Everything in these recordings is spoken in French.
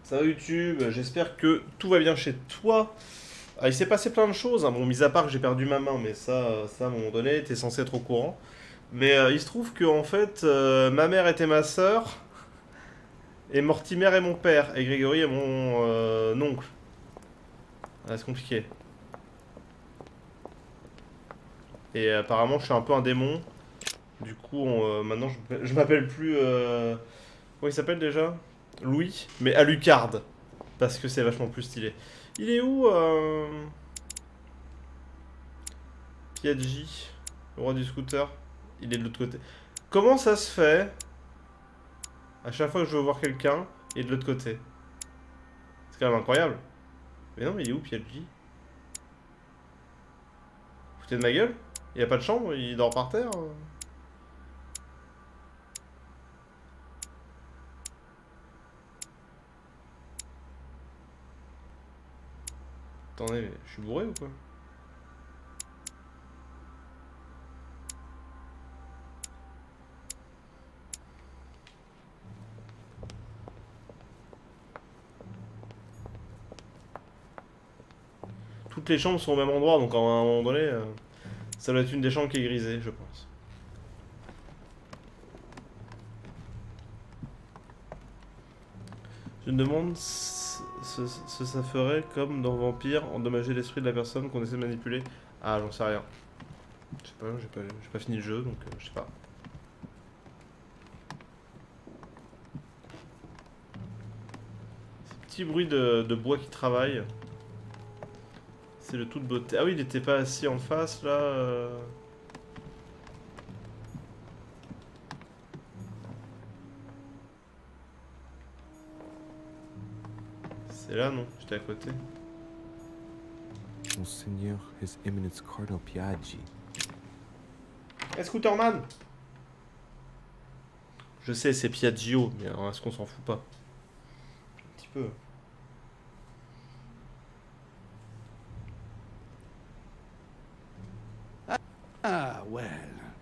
Ça va YouTube, j'espère que tout va bien chez toi. Ah, il s'est passé plein de choses, hein. Bon, mis à part que j'ai perdu ma main, mais ça à un moment donné, t'es censé être au courant. Mais il se trouve que en fait, ma mère était ma sœur, et Mortimer est mon père, et Grégory est mon oncle. Ah, c'est compliqué. Et apparemment, je suis un peu un démon. Du coup, maintenant, je m'appelle plus... comment il s'appelle déjà? Louis, mais Alucard. Parce que c'est vachement plus stylé. Il est où Piaggi, le roi du scooter? Il est de l'autre côté. Comment ça se fait? À chaque fois que je veux voir quelqu'un, il est de l'autre côté. C'est quand même incroyable. Mais non, mais il est où Piaggi? Vous foutez de ma gueule? Il a pas de chambre? Il dort par terre? Attendez, mais je suis bourré ou quoi? Toutes les chambres sont au même endroit, donc à un moment donné, ça doit être une des chambres qui est grisée, je pense. Je me demande ce ça ferait comme dans Vampire, endommager l'esprit de la personne qu'on essaie de manipuler. Ah, j'en sais rien. Je sais pas, j'ai pas fini le jeu, donc je sais pas. Ces petits bruits de bois qui travaillent. C'est le tout de beauté. Ah oui, il était pas assis en face, là C'est là, non? J'étais à côté. Monseigneur, His Eminence Cardinal Piaggi. Hey, Scooterman! Je sais, c'est Piaggio, mais alors est-ce qu'on s'en fout pas? Un petit peu. Ah, well,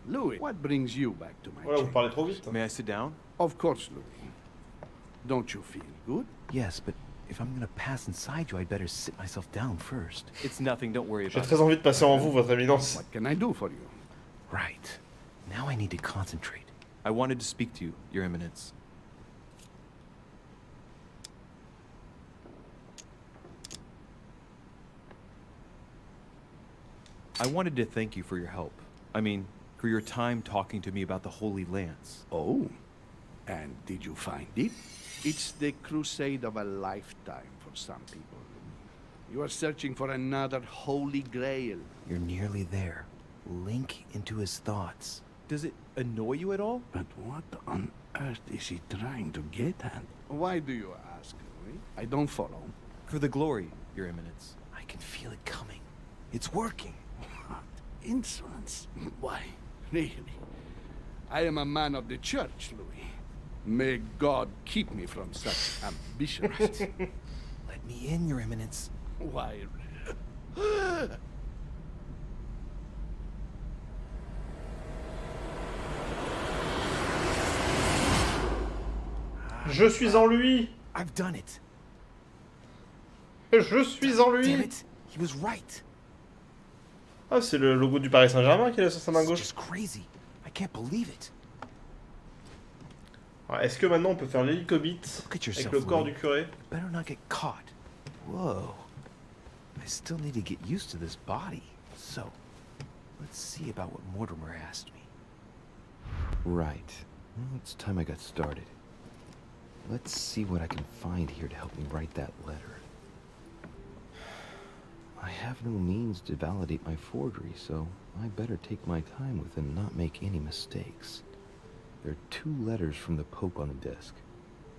Louis, what brings you back to my Voilà, vous chamber? parlez trop vite. May I sit down? Of course, Louis. Don't you feel good? Yes, but if I'm gonna pass inside you, I'd better sit myself down first. It's nothing, don't worry J'ai about très it. envie de passer en vous, votre éminence. What can I do for you? Right. Now I need to concentrate. I wanted to speak to you, Your Eminence. I wanted to thank you for your help. I mean, for your time talking to me about the Holy Lance. Oh, and did you find it? It's the crusade of a lifetime for some people. You are searching for another holy grail. You're nearly there. Link into his thoughts. Does it annoy you at all? But what on earth is he trying to get at? Why do you ask, Louis? I don't follow. For the glory, Your Eminence. I can feel it coming. It's working. What insolence? Why, really? I am a man of the church, Louis. May God keep me from such ambition. Let me in, Your Eminence. Why? Je suis en lui! I've done it. Je suis en Damn lui! it. He was right. Ah, c'est le logo du Paris Saint-Germain qu'il a sur sa main It's gauche. just crazy. I can't believe it. Alors, est-ce que maintenant on peut faire l'hélicobite Look at avec yourself, le corps Louis. du curé? Better not get caught. Whoa. I still need to get used to this body. So, let's see about what Mortimer asked me. Right. Well, it's time I got started. Let's see what I can find here to help me write that letter. I have no means to validate my forgery, so I better take my time with it and not make any mistakes. There are 2 letters from the Pope on the desk.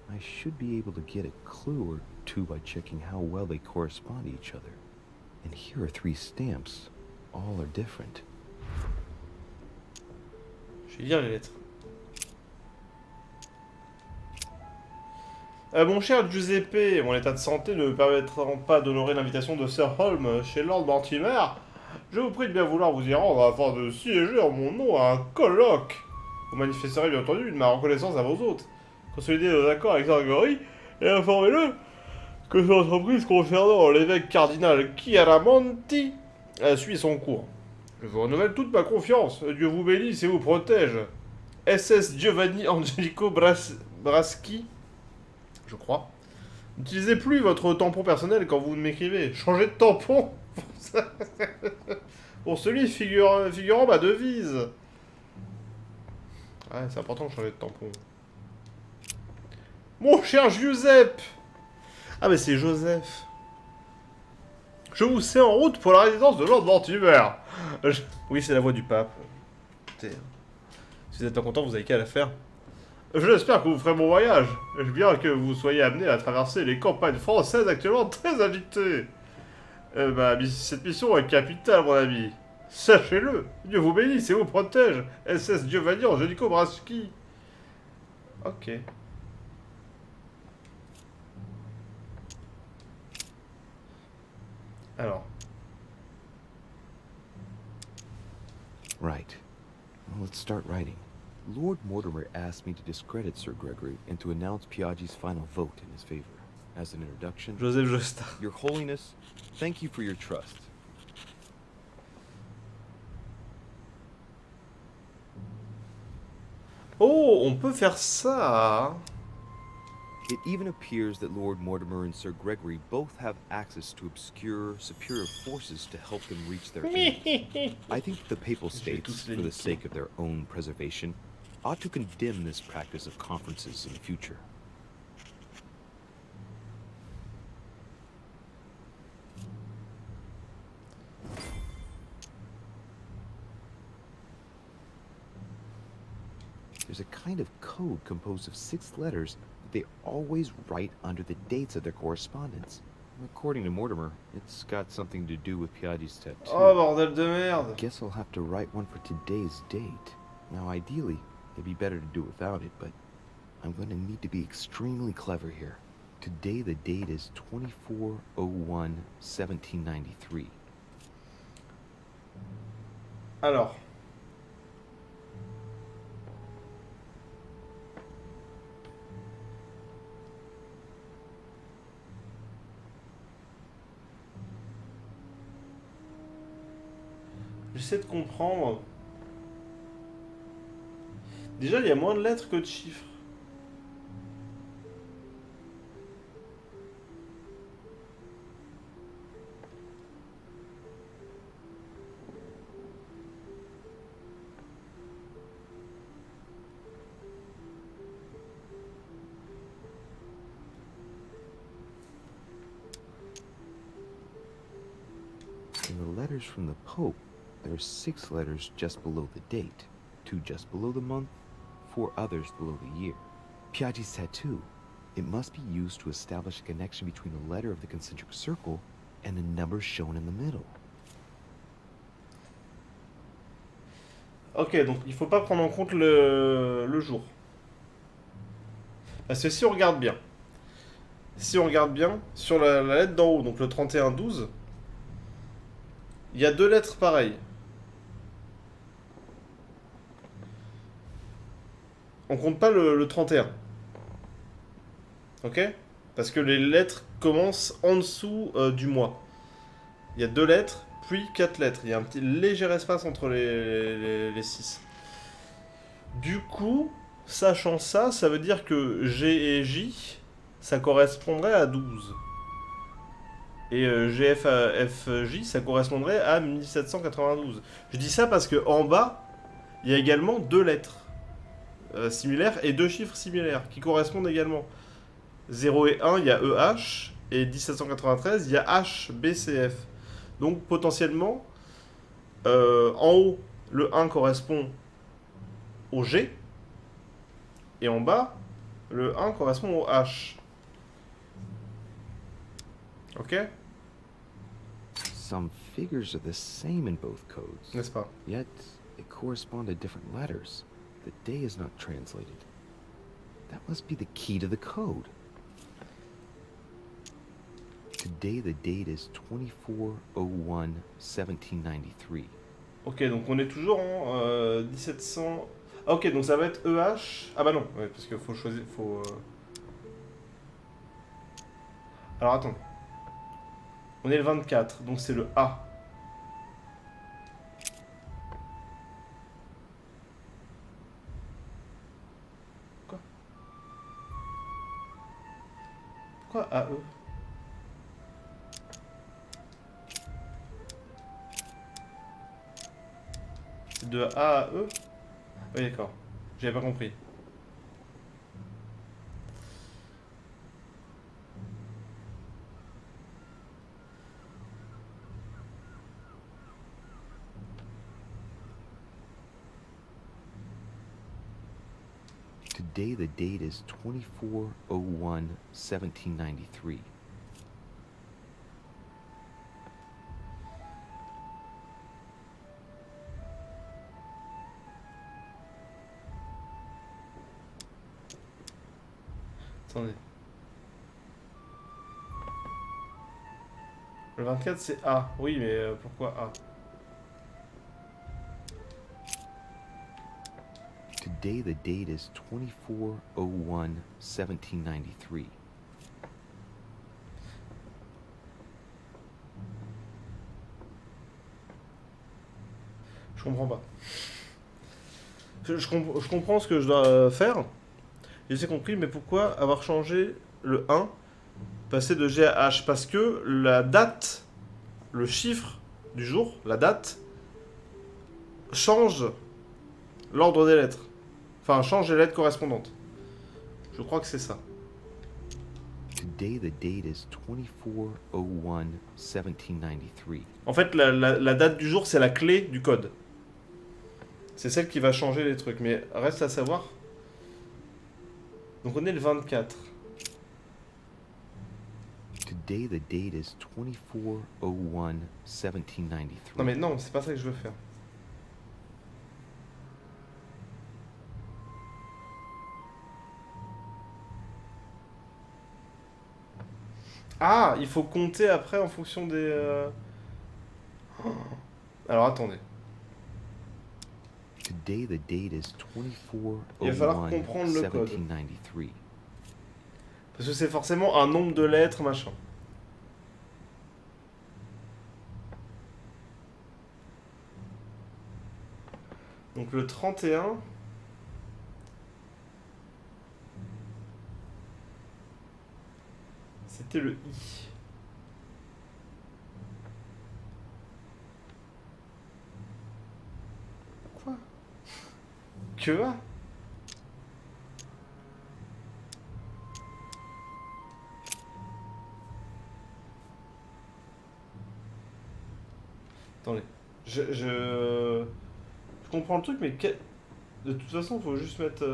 I should be able to get a clue or 2 by checking how well they correspond to each other. And here are 3 stamps. All are different. Je vais lire les lettres. Mon cher Giuseppe, mon état de santé ne me permettant pas d'honorer l'invitation de Sir Holm chez Lord Mortimer, je vous prie de bien vouloir vous y rendre afin de siéger en mon nom à un colloque. Vous manifesterez bien entendu de ma reconnaissance à vos hôtes. Consolidez nos accords avec Grégory et informez-le que l'entreprise concernant l'évêque cardinal Chiaramonti suit son cours. Je vous renouvelle toute ma confiance. Dieu vous bénisse et vous protège. SS Giovanni Angelico Braschi, je crois. N'utilisez plus votre tampon personnel quand vous m'écrivez. Changez de tampon pour celui figurant ma devise. Ouais, c'est important de changer de tampon. Mon cher Giuseppe. Ah, mais c'est Joseph. Je vous sais en route pour la résidence de Lord Mortimer. Oui, c'est la voix du pape. Écoutez, si vous êtes pas content, vous avez qu'à la faire. J'espère que vous ferez mon voyage. Bien que vous soyez amené à traverser les campagnes françaises actuellement très agitées. Cette mission est capitale, mon ami. Sachez-le. Dieu vous bénisse et vous protège. SS Giovanni Angelico Braschi. Ok. Alors. Right. Well, let's start writing. Lord Mortimer asked me to discredit Sir Gregory and to announce Piaggi's final vote in his favor. As an introduction, Joseph Joestar. Your Holiness, thank you for your trust. Oh, on peut faire ça. It even appears that Lord Mortimer and Sir Gregory both have access to obscure, superior forces to help them reach their aims. I think the Papal States, for the sake of their own preservation, ought to condemn this practice of conferences in the future. There's a kind of code composed of 6 letters that they always write under the dates of their correspondence. According to Mortimer, it's got something to do with Piaggi's tattoo. Oh, bordel de merde. Guess I'll have to write one for today's date. Now, ideally, it'd be better to do without it, but I'm going to need to be extremely clever here. Today, the date is 24/01/1793. Alors. J'essaie de comprendre. Déjà, il y a moins de lettres que de chiffres. In the letters from the Pope, there are 6 letters just below the date, 2 just below the month, 4 others below the year. Piaggi's tattoo. It must be used to establish a connection between the letter of the concentric circle and the number shown in the middle. Ok, donc il faut pas prendre en compte le jour. Parce que si on regarde bien, sur la lettre d'en haut, donc le 31-12, il y a 2 lettres pareilles. On compte pas le 31. Ok? Parce que les lettres commencent en dessous du mois. Il y a 2 lettres, puis 4 lettres. Il y a un petit léger espace entre les 6. Du coup, sachant ça, ça veut dire que G et J, ça correspondrait à 12. Et GFJ, ça correspondrait à 1792. Je dis ça parce que en bas, il y a également 2 lettres similaires et 2 chiffres similaires qui correspondent également. 0 et 1, il y a EH, et 1793, il y a HBCF. Donc potentiellement, en haut, le 1 correspond au G, et en bas, le 1 correspond au H. Ok? Some figures are the same in both codes. N'est-ce pas? Yet, they correspond to different letters. The day is not translated. That must be the key to the code. Today, the date is 24/01/1793. Ok, donc on est toujours en 1700... Ah, ok, donc ça va être EH... Ah bah non, ouais, parce qu'il faut choisir... Alors attends. On est le 24, donc c'est le A. Quoi? Pourquoi AE? C'est de A à E? Oui, d'accord. J'avais pas compris. Today the date is 24/01/1793. Attendez. Le 24 c'est A. Oui, mais pourquoi A? Today the date is 24/01/1793. Je comprends pas. Je comprends ce que je dois faire. J'ai compris, mais pourquoi avoir changé le 1, passer de G à H? Parce que la date, le chiffre du jour, la date, change l'ordre des lettres. Enfin, change les lettres correspondantes. Je crois que c'est ça. Today the date is 24/01/1793. En fait, la date du jour, c'est la clé du code. C'est celle qui va changer les trucs. Mais reste à savoir. Donc on est le 24. Today the date is 24/01/1793. Non mais non, c'est pas ça que je veux faire. Ah, il faut compter après en fonction des... Oh. Alors attendez. Today the date is Il va falloir comprendre le code. 24/01/1793. Parce que c'est forcément un nombre de lettres, machin. Donc le 31... C'était le I. Quoi? Que A? Attendez. Je comprends le truc, mais de toute façon, faut juste mettre...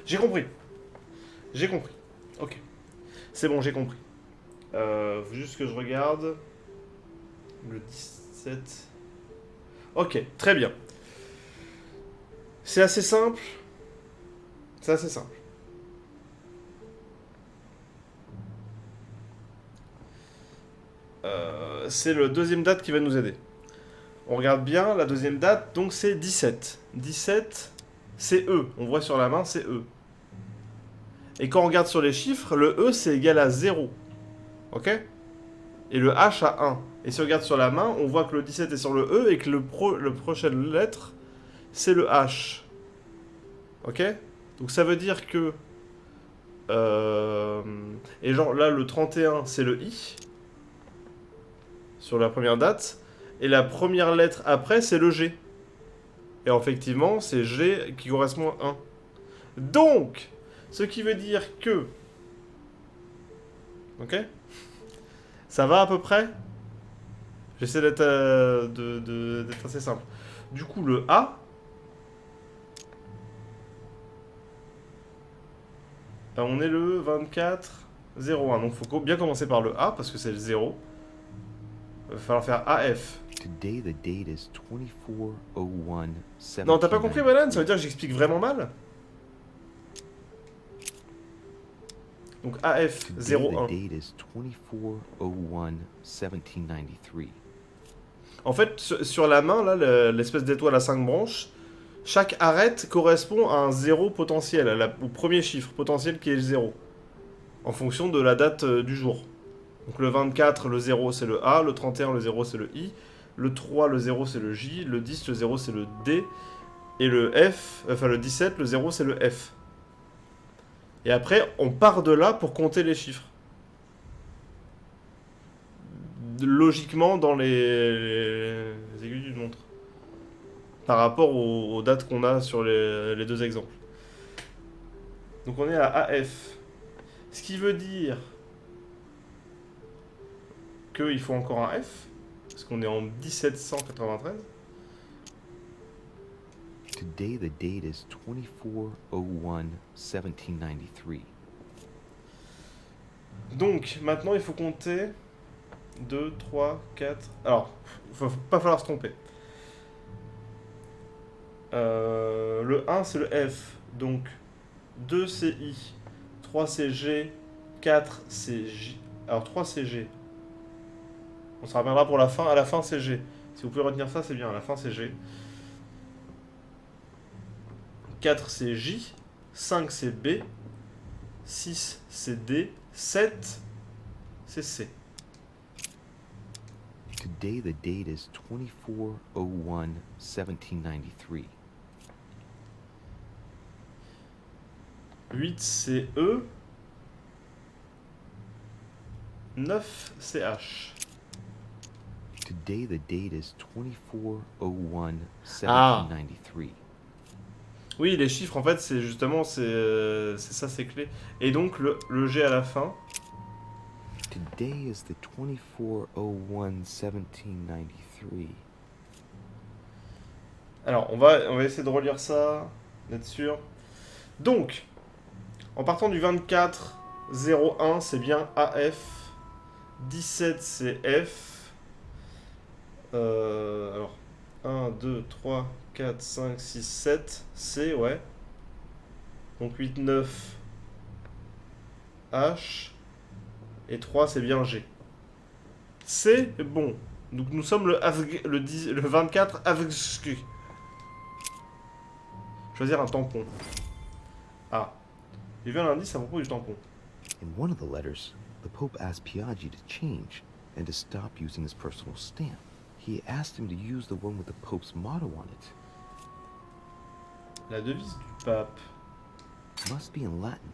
J'ai compris. J'ai compris. Ok. C'est bon, j'ai compris. Faut juste que je regarde. Le 17. Ok, très bien. C'est assez simple. C'est assez simple. C'est le deuxième date qui va nous aider. On regarde bien, la deuxième date, donc c'est 17. 17, c'est E. On voit sur la main, c'est E. Et quand on regarde sur les chiffres, le E, c'est égal à 0. Ok? Et le H à 1. Et si on regarde sur la main, on voit que le 17 est sur le E et que le prochaine lettre, c'est le H. Ok? Donc ça veut dire que... et genre là, le 31, c'est le I. Sur la première date. Et la première lettre après, c'est le G. Et effectivement, c'est G qui correspond à 1. Donc, ce qui veut dire que... Ok? Ça va à peu près? J'essaie d'être d'être assez simple. Du coup, le A... on est le 24-01. Donc, il faut bien commencer par le A, parce que c'est le 0. Il va falloir faire AF. Today the date is 2401 Non, t'as pas compris, Banane? Ça veut dire que j'explique vraiment mal? Donc AF Today the 01. date is 2401 1793. En fait, sur la main, là, l'espèce d'étoile à 5 branches, chaque arête correspond à un 0 potentiel, au premier chiffre potentiel qui est le 0, en fonction de la date du jour. Donc le 24, le 0 c'est le A, le 31, le 0 c'est le I, le 3, le 0 c'est le J, le 10, le 0 c'est le D, et le F, enfin le 17, le 0 c'est le F. Et après, on part de là pour compter les chiffres. Logiquement dans les aiguilles d'une montre. Par rapport aux dates qu'on a sur les deux exemples. Donc on est à AF. Ce qui veut dire qu'il faut encore un F. Parce qu'on est en 1793. Today the date is 2401 1793. Donc maintenant il faut compter 2, 3, 4... Alors, il ne faut pas falloir se tromper. Le 1 c'est le F. Donc 2 c'est I. 3 c'est G. 4 c'est J. Alors 3 c'est G. On se rappellera pour la fin. À la fin c'est G. Si vous pouvez retenir ça c'est bien. À la fin c'est G. 4 c'est J. 5 c'est B. 6 c'est D. 7 c'est C. Today the date is 2401 1793. 8 c'est E. 9 c'est H. Today the date is 2401 1793. Oui, les chiffres, en fait, c'est justement, c'est ça, c'est clé. Et donc, le G à la fin. Today is the 2401 1793. Alors, on va essayer de relire ça, d'être sûr. Donc, en partant du 24 01, c'est bien AF. 17, c'est F. Alors, 1, 2, 3, 4, 5, 6, 7, C, ouais. Donc 8, 9, H. Et 3, c'est bien G. C'est bon. Donc nous sommes le 24 avec... Choisir un tampon. Ah. J'ai vu un indice à propos du tampon. In one of the letters, the Pope asked Piaggi to change and to stop using his personal stamp. He asked him to use the one with the Pope's motto on it. La devise du pape. Must be in Latin.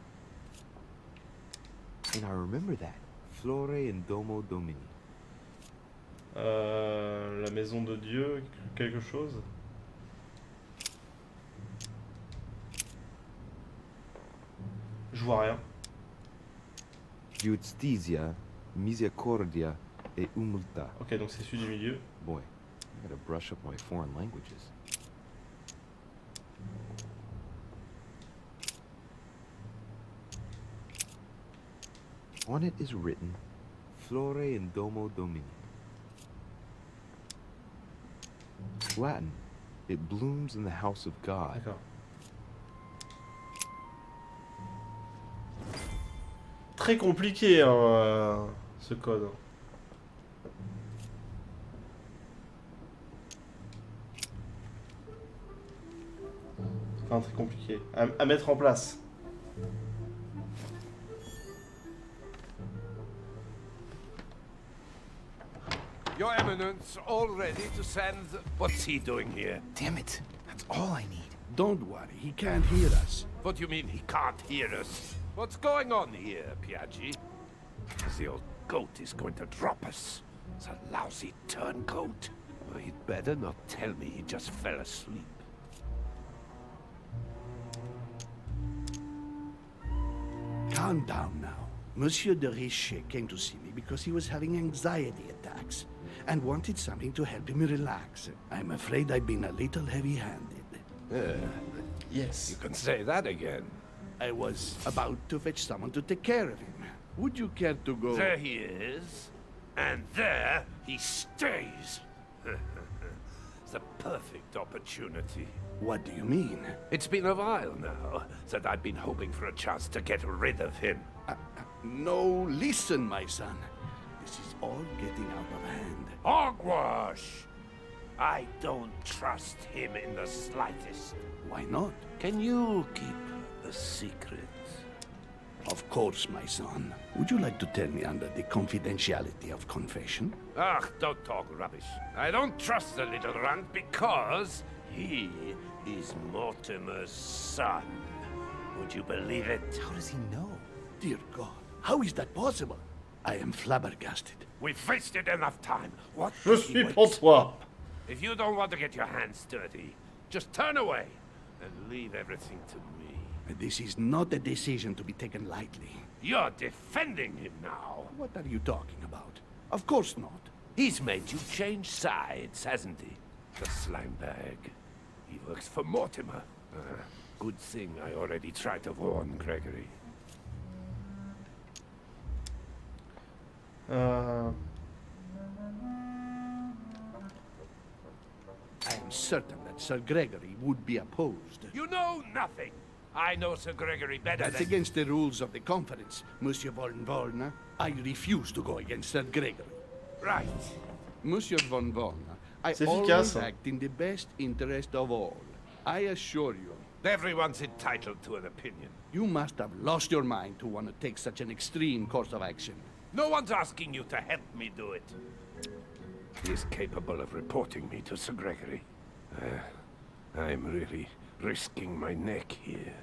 And I remember that. Flore in Domo Domini. La maison de Dieu, quelque chose. Je vois rien. Justitia, misericordia et humilta. Ok, donc c'est celui du milieu. Boy, I gotta brush up my foreign languages. On it is written, Flore in Domo Domini. Latin, it blooms in the house of God. D'accord. Très compliqué, hein, ce code. Enfin, très compliqué. À mettre en place. Your Eminence, all ready to send... What's he doing here? Damn it, that's all I need. Don't worry, he can't hear us. What do you mean he can't hear us? What's going on here, Piaggi? The old goat is going to drop us. The lousy turncoat. Well, he'd better not tell me he just fell asleep. Calm down now. Monsieur de Richer came to see me because he was having anxiety attacks and wanted something to help him relax. I'm afraid I've been a little heavy-handed. Yes. You can say that again. I was about to fetch someone to take care of him. Would you care to go? There he is. And there he stays. It's a perfect opportunity. What do you mean? It's been a while now that I've been hoping for a chance to get rid of him. No, listen, my son. This is all getting out of hand. Hogwash! I don't trust him in the slightest. Why not? Can you keep the secret? Of course, my son. Would you like to tell me under the confidentiality of confession? Ah, don't talk rubbish. I don't trust the little runt because he is Mortimer's son. Would you believe it? How does he know? Dear God, how is that possible? I am flabbergasted. We've wasted enough time. What Je does he suis wait pour toi. If you don't want to get your hands dirty, just turn away and leave everything to me. This is not a decision to be taken lightly. You're defending him now. What are you talking about? Of course not. He's made you change sides, hasn't he? The slime bag. He works for Mortimer. Good thing I already tried to warn Gregory. I am certain that Sir Gregory would be opposed. You know nothing. I know Sir Gregory better That's than... against the rules of the conference, Monsieur von Volna. I refuse to go against Sir Gregory. Right. Monsieur von Volna, I C'est always efficace. act in the best interest of all. I assure you, Everyone's entitled to an opinion. you must have lost your mind to want to take such an extreme course of action. No one's asking you to help me do it. He is capable of reporting me to Sir Gregory. I'm really risking my neck here.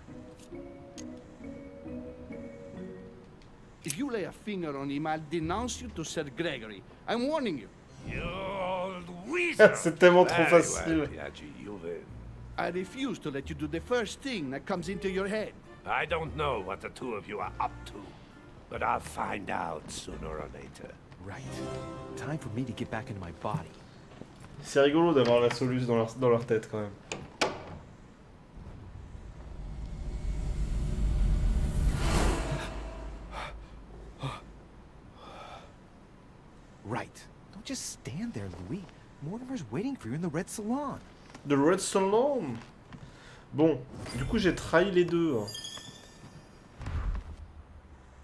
If you lay a finger on him, I'll denounce you to Sir Gregory. I'm warning you. You old weasel! C'est tellement trop Very facile. well, Piaggi, you win. I refuse to let you do the first thing that comes into your head. I don't know what the two of you are up to, but I'll find out sooner or later. Right. Time for me to get back into my body. C'est rigolo d'avoir la soluce dans leur tête quand même. Right. Don't just stand there, Louis. Mortimer's waiting for you in the Red Salon. The Red Salon. Bon, du coup j'ai trahi les deux.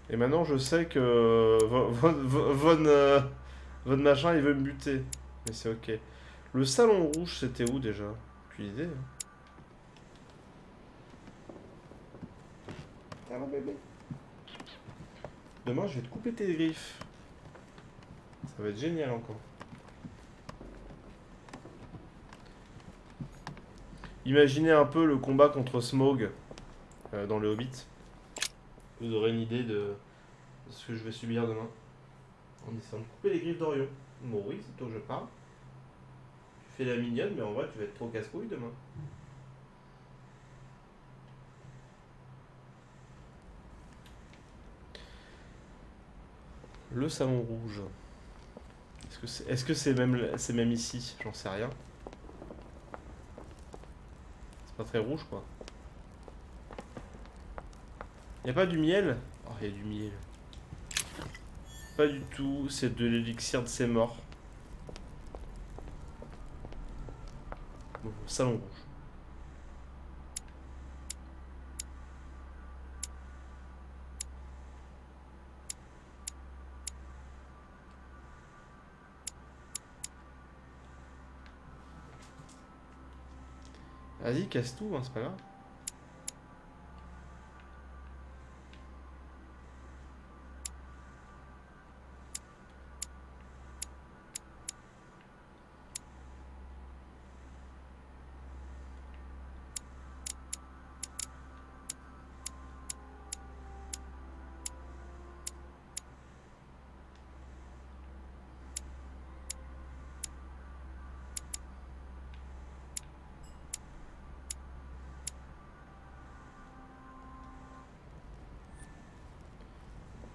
Et maintenant je sais que Von machin il veut me buter. Mais c'est ok. Le salon rouge c'était où déjà? Aucune idée. Alors bébé. Demain je vais te couper tes griffes. Ça va être génial encore. Imaginez un peu le combat contre Smaug dans le Hobbit. Vous aurez une idée de ce que je vais subir demain. En essayant de couper les griffes d'Orion. Bon oui, c'est toi que je parle. Tu fais la mignonne, mais en vrai tu vas être trop casse-couille demain. Le salon rouge. Est-ce que c'est même ici? J'en sais rien. C'est pas très rouge quoi. Y a pas du miel? Oh, y a du miel. Pas du tout, c'est de l'élixir de ses morts. Bon, salon rouge. Vas-y, casse tout, hein, c'est pas grave.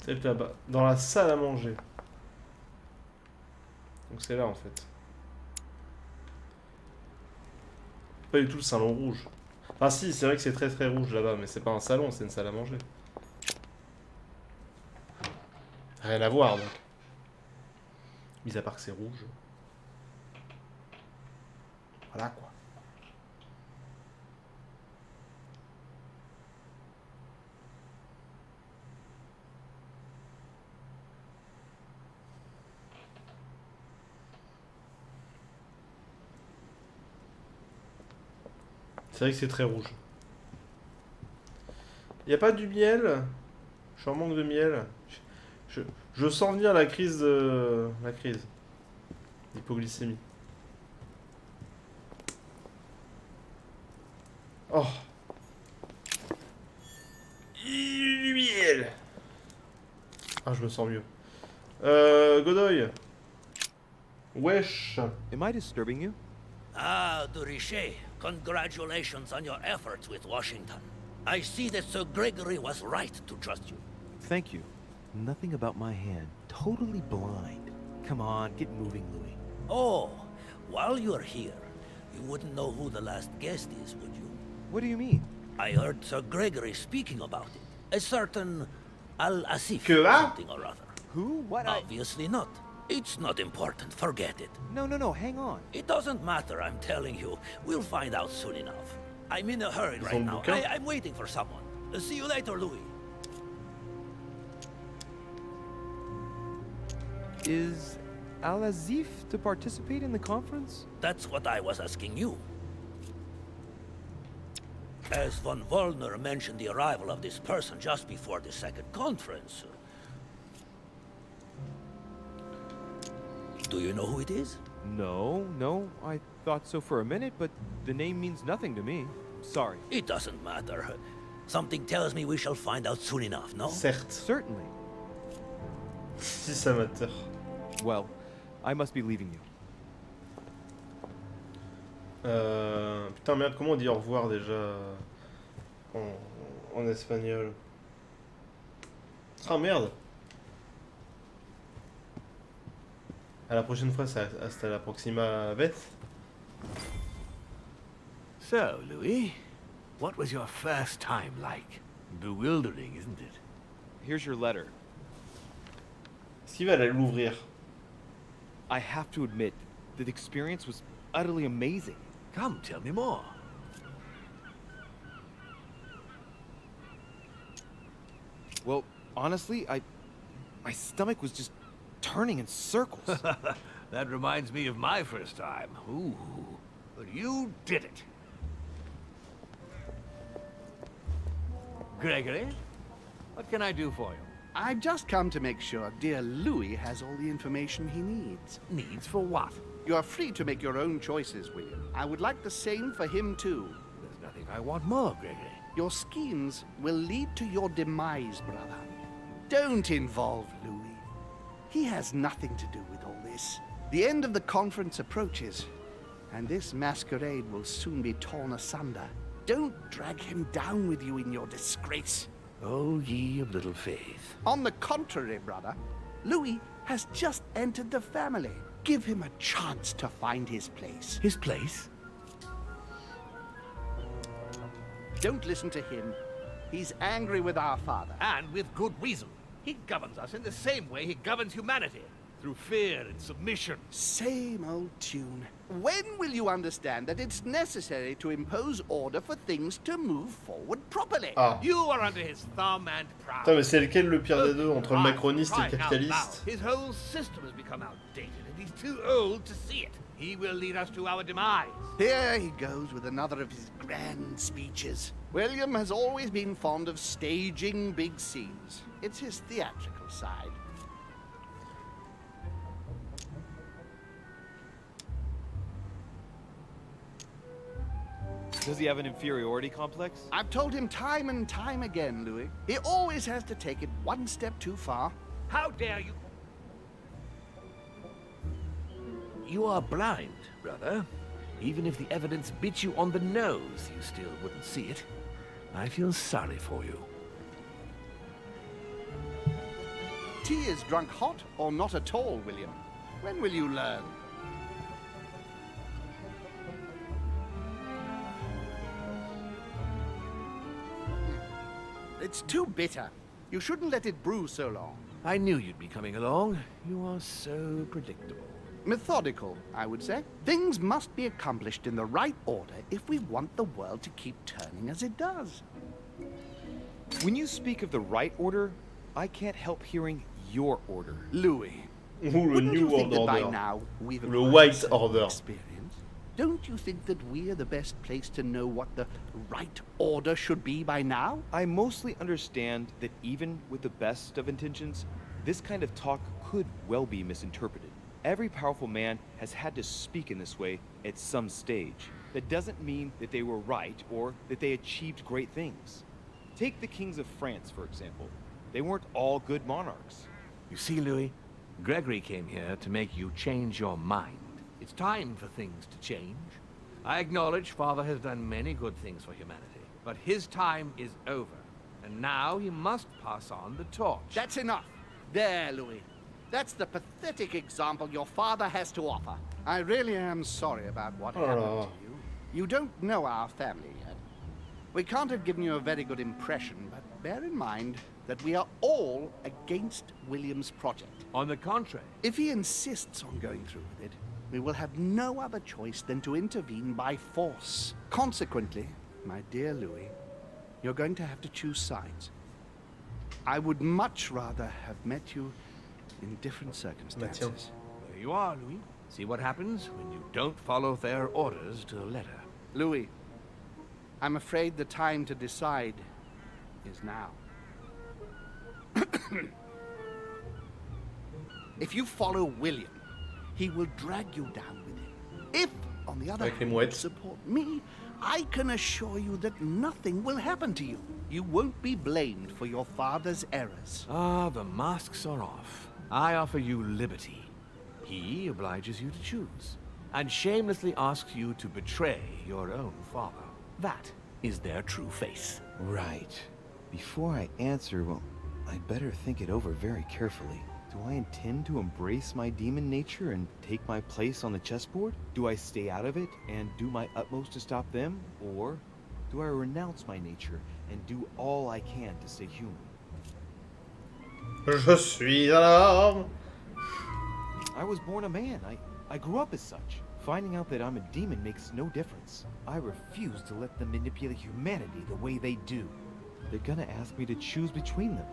C'est là-bas, dans la salle à manger. Donc c'est là en fait. Pas du tout le salon rouge. Ah si, c'est vrai que c'est très très rouge là-bas, mais c'est pas un salon, c'est une salle à manger. Rien à voir donc. Mis à part que c'est rouge. Voilà quoi. C'est vrai que c'est très rouge. Y a pas du miel? Je suis en manque de miel. Je sens venir la crise de... La crise. D'hypoglycémie. Oh. Du miel. Ah, je me sens mieux. Godoy. Wesh. Am I disturbing you? Ah, de Richet, congratulations on your efforts with Washington. I see that Sir Gregory was right to trust you. Thank you. Nothing about my hand. Totally blind. Come on, get moving, Louis. Oh, while you're here, you wouldn't know who the last guest is, would you? What do you mean? I heard Sir Gregory speaking about it. A certain Al-Asif, Que va? something or other. Who? What? Obviously not. It's not important, forget it. No, hang on. It doesn't matter, I'm telling you. We'll find out soon enough. I'm in a hurry right ont now. bouquin? I'm waiting for someone. See you later, Louis. Is Al-Azif to participate in the conference? That's what I was asking you. As von Wollner mentioned the arrival of this person just before the second conference. Do you know who it is? No, I thought so for a minute, but the name means nothing to me. Sorry. It doesn't matter. Something tells me we shall find out soon enough, no? Certes. Certainly. Fils amateur. Well, I must be leaving you. Putain merde, comment on dit au revoir déjà en espagnol? Ah merde. À la prochaine fois, hasta la próxima vez. So, Louis, what was your first time like? Bewildering, isn't it? Here's your letter. Est-ce qu'il va aller l'ouvrir? I have to admit, the experience was utterly amazing. Come, tell me more. Well, honestly, my stomach was just turning in circles. That reminds me of my first time. Ooh, but you did it. Gregory, what can I do for you? I've just come to make sure dear Louis has all the information he needs. Needs for what? You are free to make your own choices, William. I would like the same for him, too. There's nothing I want more, Gregory. Your schemes will lead to your demise, brother. Don't involve Louis. He has nothing to do with all this. The end of the conference approaches, and this masquerade will soon be torn asunder. Don't drag him down with you in your disgrace. Oh, ye of little faith. On the contrary, brother, Louis has just entered the family. Give him a chance to find his place. His place? Don't listen to him. He's angry with our father. And with good reason. He governs us in the same way he governs humanity. Through fear and submission. Same old tune. When will you understand that it's necessary to impose order for things to move forward properly? Ah. You are under his thumb and proud. Putain, mais c'est lequel le pire des deux entre le macroniste et le capitaliste? His whole system has become outdated, and he's too old to see it. He will lead us to our demise. Here he goes with another of his grand speeches. William has always been fond of staging big scenes. It's his theatrical side. Does he have an inferiority complex? I've told him time and time again, Louis. He always has to take it one step too far. How dare you? You are blind, brother. Even if the evidence bit you on the nose, you still wouldn't see it. I feel sorry for you. Tea is drunk hot or not at all, William. When will you learn? It's too bitter. You shouldn't let it brew so long. I knew you'd be coming along. You are so predictable. Methodical, I would say. Things must be accomplished in the right order if we want the world to keep turning as it does. When you speak of the right order, I can't help hearing your order. Louis, Ou le wouldn't you New think World that by Order. now we've Le acquired White some Order. experience? Don't you think that we're the best place to know what the right order should be by now? I mostly understand that even with the best of intentions, this kind of talk could well be misinterpreted. Every powerful man has had to speak in this way at some stage. That doesn't mean that they were right or that they achieved great things. Take the kings of France, for example. They weren't all good monarchs. You see, Louis, Gregory came here to make you change your mind. It's time for things to change. I acknowledge Father has done many good things for humanity, but his time is over, and now he must pass on the torch. That's enough. There, Louis. That's the pathetic example your father has to offer. I really am sorry about what happened to you. You don't know our family yet. We can't have given you a very good impression, but bear in mind that we are all against William's project. On the contrary, If he insists on going through with it, we will have no other choice than to intervene by force. Consequently, my dear Louis, you're going to have to choose sides. I would much rather have met you in different circumstances. there you are, Louis. See what happens when you don't follow their orders to the letter. Louis, I'm afraid the time to decide is now. If you follow William, he will drag you down with him. If, on the other Avec les hand, you mouettes. support me, I can assure you that nothing will happen to you. You won't be blamed for your father's errors. Ah, the masks are off. I offer you liberty. He obliges you to choose, and shamelessly asks you to betray your own father. That is their true face. Right. Before I answer, well, I'd better think it over very carefully. Do I intend to embrace my demon nature and take my place on the chessboard? Do I stay out of it and do my utmost to stop them? Or do I renounce my nature and do all I can to stay human? Je suis alarme. I was born a man. I grew up as such. Finding out that I'm a demon makes no difference. I refuse to let them manipulate humanity the way they do. They're gonna ask me to choose between them.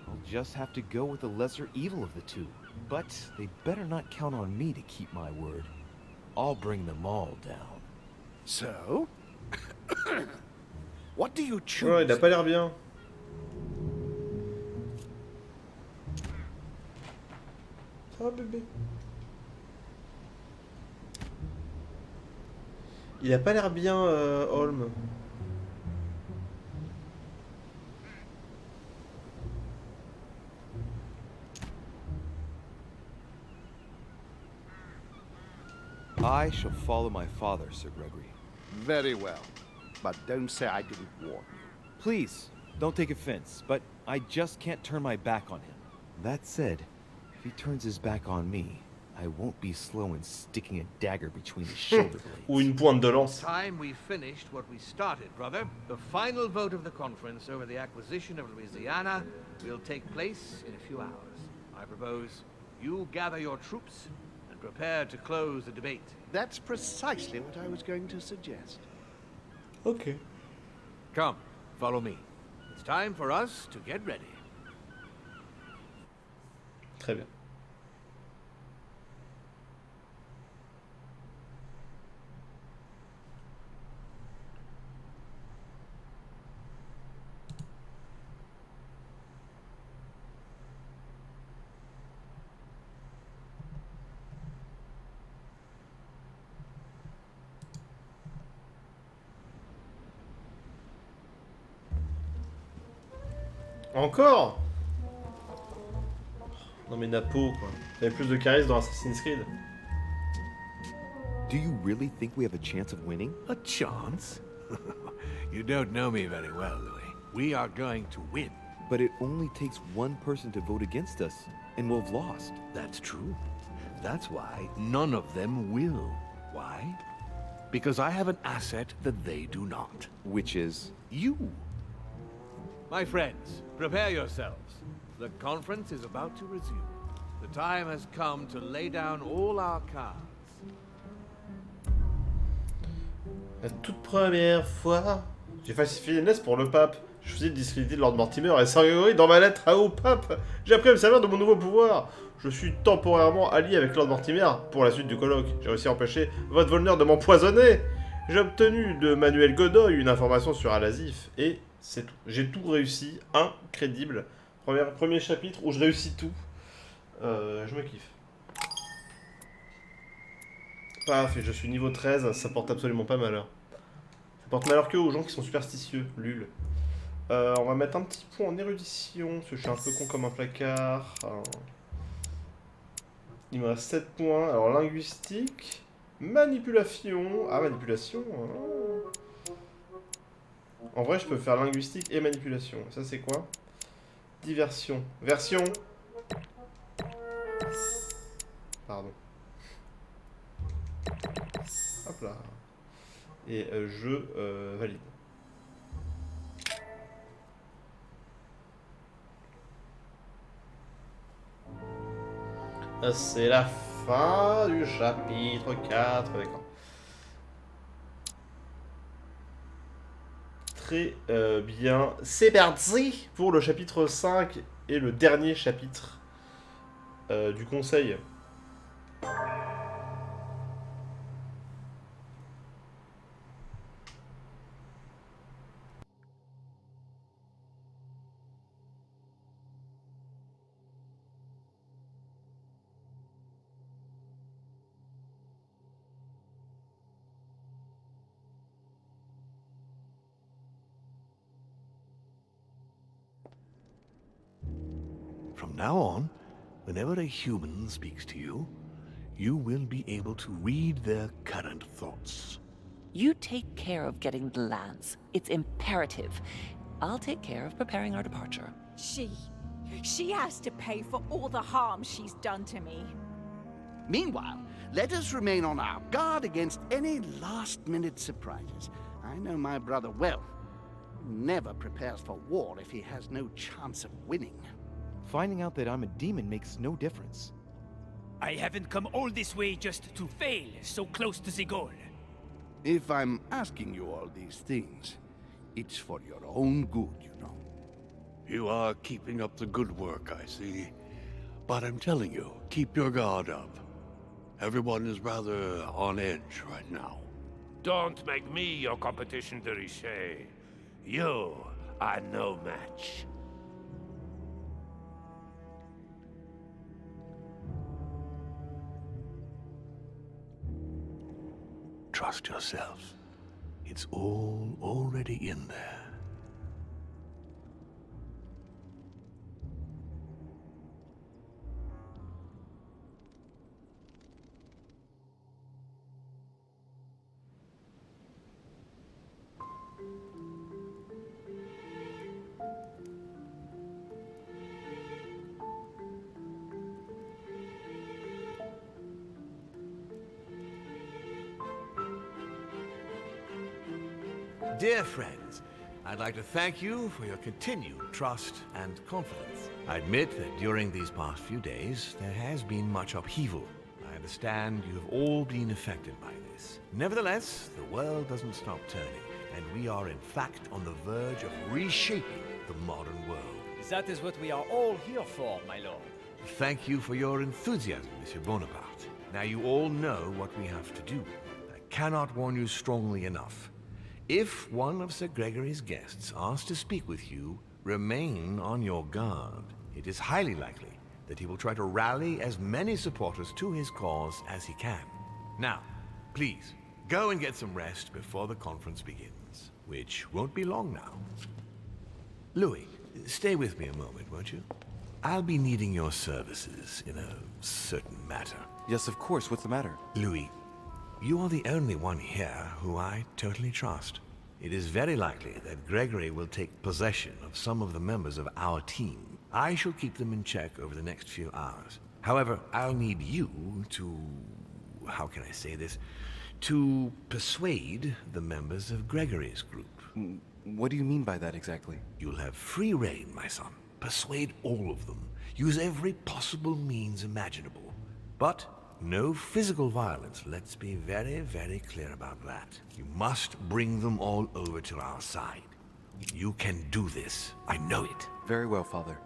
I'll just have to go with the lesser evil of the two. But they better not count on me to keep my word. I'll bring them all down. So? What do you choose? Ouais, il a pas l'air bien. Ça va, bébé? Il a pas l'air bien, Holm. I shall follow my father, Sir Gregory. Very well. But don't say I didn't warn you. Please, don't take offense, but I just can't turn my back on him. That said, if he turns his back on me, I won't be slow in sticking a dagger between his shoulder Ou blades. une pointe de lance. Time we finished what we started, brother. The final vote of the conference over the acquisition of Louisiana will take place in a few hours. I propose you gather your troops and prepare to close the debate. That's precisely what I was going to suggest. Ok. Come, follow me. It's time for us to get ready. Très bien. Encore? Non mais Napo quoi. T'avais plus de charisme dans Assassin's Creed. Do you really think we have a chance of winning? A chance? You don't know me very well, Louis. We are going to win. But it only takes one person to vote against us, and we'll have lost. That's true. That's why none of them will. Why? Because I have an asset that they do not. Which is... You. My friends, prepare yourselves. The conference is about to resume. The time has come to lay down all our cards. La toute première fois, j'ai falsifié une lettre pour le pape. Je faisais de discréditer Lord Mortimer et Saint-Grégory dans ma lettre au pape. J'ai appris à me servir de mon nouveau pouvoir. Je suis temporairement allié avec Lord Mortimer pour la suite du colloque. J'ai réussi à empêcher votre voleur de m'empoisonner. J'ai obtenu de Manuel Godoy une information sur Alasif et c'est tout. J'ai tout réussi. Incrédible. Premier chapitre où je réussis tout. Je me kiffe. Paf, et je suis niveau 13, ça porte absolument pas malheur. Ça porte malheur que aux gens qui sont superstitieux, lul. On va mettre un petit point en érudition, parce que je suis un peu con comme un placard. Il me reste 7 points. Alors, linguistique, manipulation. Ah, manipulation. En vrai, je peux faire linguistique et manipulation. Ça, c'est quoi? Diversion. Version. Pardon. Hop là. Et je valide. C'est la fin du chapitre 4. D'accord. Très bien. C'est parti pour le chapitre 5 et le dernier chapitre du conseil. From now on, whenever a human speaks to you, you will be able to read their current thoughts. You take care of getting the lands. It's imperative. I'll take care of preparing our departure. She has to pay for all the harm she's done to me. Meanwhile, let us remain on our guard against any last-minute surprises. I know my brother well. He never prepares for war if he has no chance of winning. Finding out that I'm a demon makes no difference. I haven't come all this way just to fail so close to the goal. If I'm asking you all these things, it's for your own good, you know. You are keeping up the good work, I see. But I'm telling you, keep your guard up. Everyone is rather on edge right now. Don't make me your competition, de Richet. You are no match. Trust yourself. It's all already in there. Dear friends, I'd like to thank you for your continued trust and confidence. I admit that during these past few days, there has been much upheaval. I understand you have all been affected by this. Nevertheless, the world doesn't stop turning, and we are in fact on the verge of reshaping the modern world. That is what we are all here for, my lord. Thank you for your enthusiasm, Monsieur Bonaparte. Now you all know what we have to do. I cannot warn you strongly enough. If one of Sir Gregory's guests asks to speak with you, remain on your guard. It is highly likely that he will try to rally as many supporters to his cause as he can. Now, please, go and get some rest before the conference begins, which won't be long now. Louis, stay with me a moment, won't you? I'll be needing your services in a certain matter. Yes, of course. What's the matter? Louis, you are the only one here who I totally trust. It is very likely that Gregory will take possession of some of the members of our team. I shall keep them in check over the next few hours. However, I'll need you to... how can I say this? To persuade the members of Gregory's group. What do you mean by that exactly? You'll have free rein, my son. Persuade all of them. Use every possible means imaginable. But no physical violence. Let's be very, very clear about that. You must bring them all over to our side. You can do this. I know it. Very well, Father.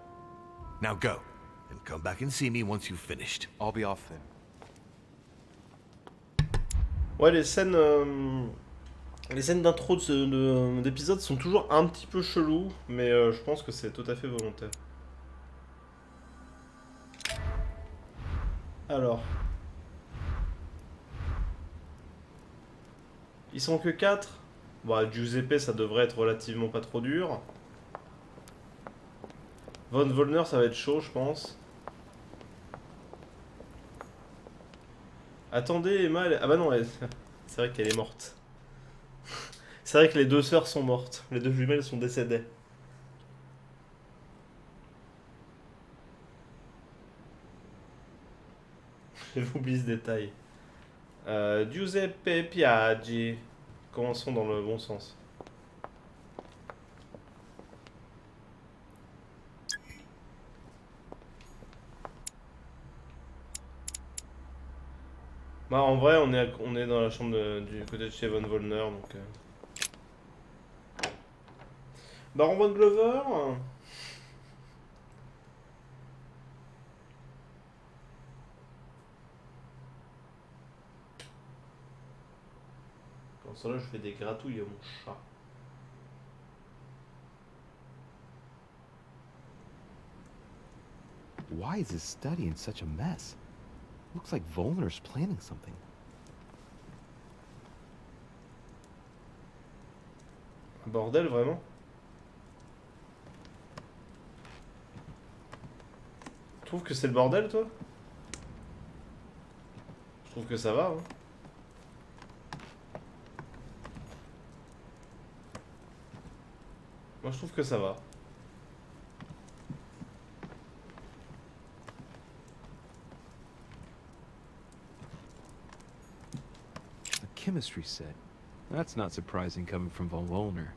Now go, and come back and see me once you've finished. I'll be off then. Ouais, les scènes d'intro d'épisode sont toujours un petit peu chelous, mais je pense que c'est tout à fait volontaire. Alors. Ils sont que 4. Bon, Giuseppe, ça devrait être relativement pas trop dur. Von Wollner, ça va être chaud, je pense. Attendez, Emma, ah bah non, c'est vrai qu'elle est morte. C'est vrai que les deux sœurs sont mortes. Les deux jumelles sont décédées. J'ai oublié ce détail. Giuseppe Piaggi. Commençons dans le bon sens. Bah en vrai on est dans la chambre du côté de chez Von Wollner donc Baron Von Glover. Comme ça là je fais des gratouilles à mon chat. Why is his study in such a mess? Looks like Volner's planning something. Un bordel vraiment. Tu trouves que c'est le bordel toi? Je trouve que ça va hein. Moi je trouve que ça va. Chemistry set. That's not surprising coming from Von Wollner.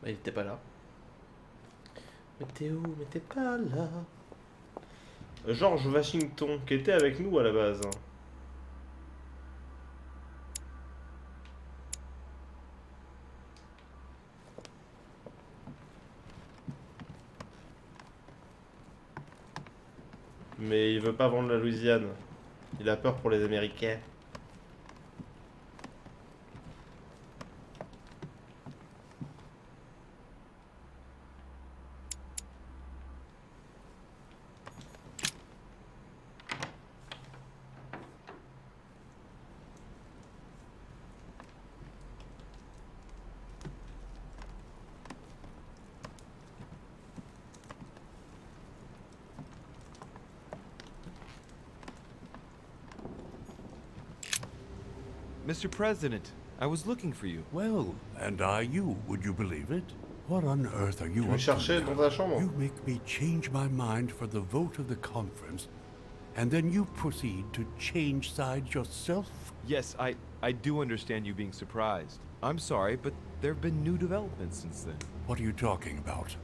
Bah, il était pas là. Mais t'es où? Mais t'es pas là. George Washington, qui était avec nous à la base. Mais il veut pas vendre la Louisiane. Il a peur pour les Américains. Mr. President, I was looking for you. Well, and I you, would you believe it? What on earth are you Tu me up cherchais to dans now? ta chambre. You make me change my mind for the vote of the conference, and then you proceed to change sides yourself? Yes, I do understand you being surprised. I'm sorry, but there have been new developments since then. What are you talking about?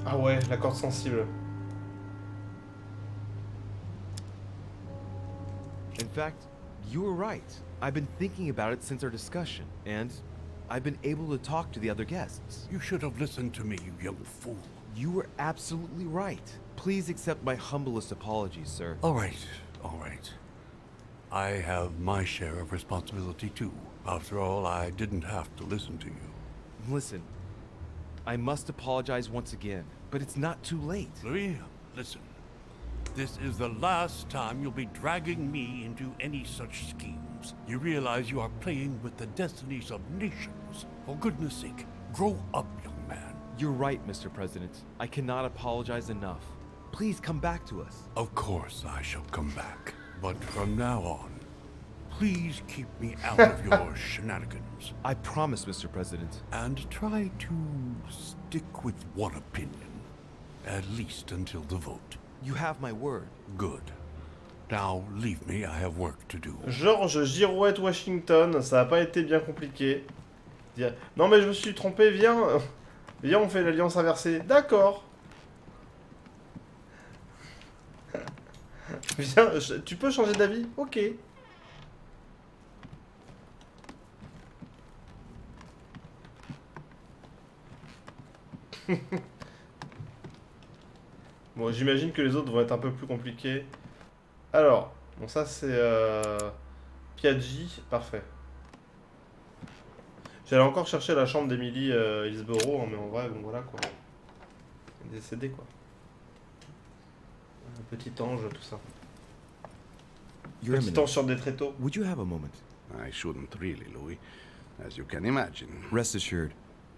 Ah ouais, la corde sensible. In fact, you were right. I've been thinking about it since our discussion, and I've been able to talk to the other guests. You should have listened to me, you young fool. You were absolutely right. Please accept my humblest apologies, sir. All right, all right. I have my share of responsibility too. After all, I didn't have to listen to you. Listen, I must apologize once again, but it's not too late. Louis, listen. This is the last time you'll be dragging me into any such schemes. You realize you are playing with the destinies of nations. For goodness sake, grow up, young man. You're right, Mr. President. I cannot apologize enough. Please come back to us. Of course I shall come back. But from now on, please keep me out of your shenanigans. I promise, Mr. President. And try to stick with one opinion, at least until the vote. You have my word. Good. Now leave me, I have work to do. George girouette Washington, ça a pas été bien compliqué. Non mais je me suis trompé, viens. Viens, on fait l'alliance inversée. D'accord. Viens, tu peux changer d'avis? Ok. Bon, j'imagine que les autres vont être un peu plus compliqués. Alors, bon ça c'est Piaggi, parfait. J'allais encore chercher la chambre d'Emily Hillsborough, hein, mais en vrai, bon voilà quoi. Elle est décédée quoi. Un petit ange, tout ça. Petit ange sur des tréteaux. Would you have a moment? I shouldn't really, Louis, as you can imagine. Rest assured,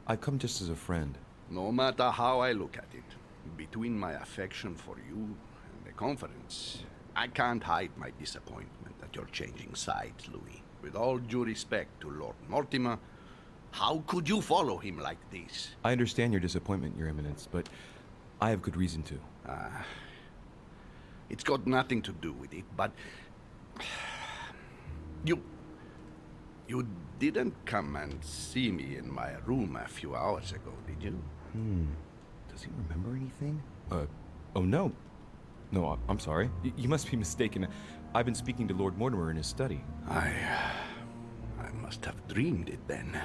I've come just as a friend. No matter how I look at it, between my affection for you and the conference, I can't hide my disappointment that you're changing sides, Louis. With all due respect to Lord Mortimer, how could you follow him like this? I understand your disappointment, Your Eminence, but I have good reason to. It's got nothing to do with it, but you didn't come and see me in my room a few hours ago, did you? Does he remember anything? Oh no. No, I'm sorry. You must be mistaken. I've been speaking to Lord Mortimer in his study. I must have dreamed it then.